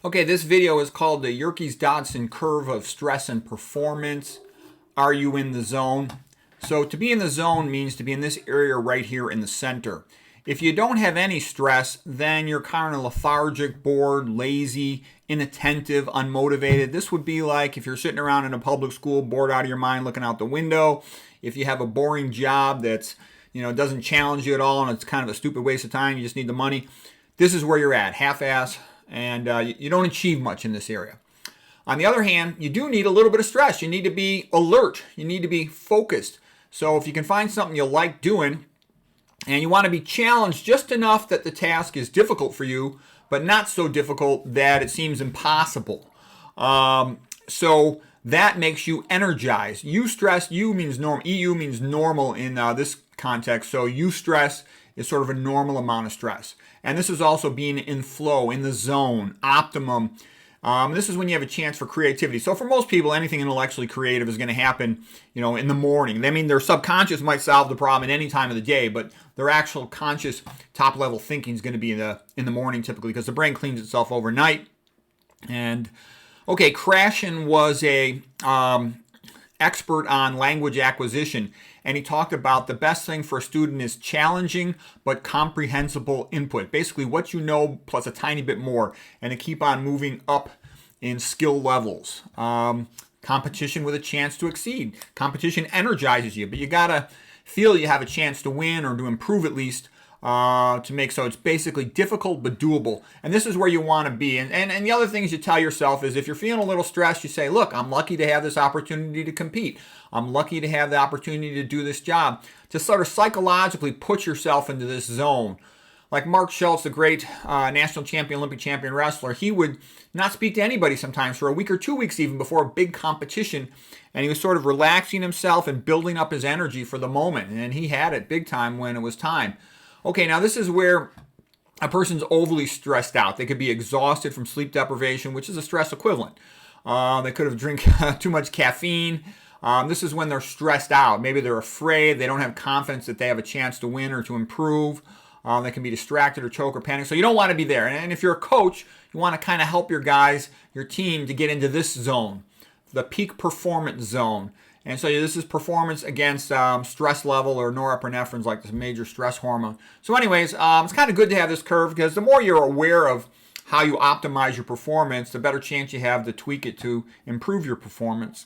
Okay, this video is called the Yerkes Dodson curve of stress and performance. Are you in the zone? So to be in the zone means to be in this area right here in the center. If you don't have any stress, then you're kind of lethargic, bored, lazy, inattentive, unmotivated. This would be like if you're sitting around in a public school, bored out of your mind, looking out the window. If you have a boring job that's, doesn't challenge you at all and it's kind of a stupid waste of time, you just need the money. This is where you're at, half-ass, and you don't achieve much in this area. On the other hand, you do need a little bit of stress. You need to be alert. You need to be focused. So if you can find something you like doing and you want to be challenged just enough that the task is difficult for you, but not so difficult that it seems impossible. So that makes you energized. Eustress, U means normal. EU means normal in this context. So eustress is sort of a normal amount of stress. And this is also being in flow, in the zone, optimum. This is when you have a chance for creativity. So for most people, anything intellectually creative is going to happen, in the morning. I mean, their subconscious might solve the problem at any time of the day, but their actual conscious top-level thinking is going to be in the morning typically because the brain cleans itself overnight. And okay, Krashen was a expert on language acquisition, and he talked about the best thing for a student is challenging but comprehensible input. Basically, what you know plus a tiny bit more, and to keep on moving up in skill levels. Competition with a chance to exceed. Competition energizes you, but you gotta feel you have a chance to win or to improve at least. To make so it's basically difficult but doable, and this is where you want to be. And the other things you tell yourself is if you're feeling a little stressed, you say, look, I'm lucky to have this opportunity to compete. I'm lucky to have the opportunity to do this job. To sort of psychologically put yourself into this zone. Like Mark Schultz, the great national champion, Olympic champion wrestler, he would not speak to anybody sometimes for a week or 2 weeks even before a big competition, and he was sort of relaxing himself and building up his energy for the moment, and he had it big time when it was time. Okay, now this is where a person's overly stressed out. They could be exhausted from sleep deprivation, which is a stress equivalent. They could have drank too much caffeine. This is when they're stressed out. Maybe they're afraid. They don't have confidence that they have a chance to win or to improve. They can be distracted or choke or panic. So you don't want to be there. And if you're a coach, you want to kind of help your guys, your team, to get into this zone, the peak performance zone. And so this is performance against stress level or norepinephrine, like this major stress hormone. So anyways, it's kind of good to have this curve because the more you're aware of how you optimize your performance, the better chance you have to tweak it to improve your performance.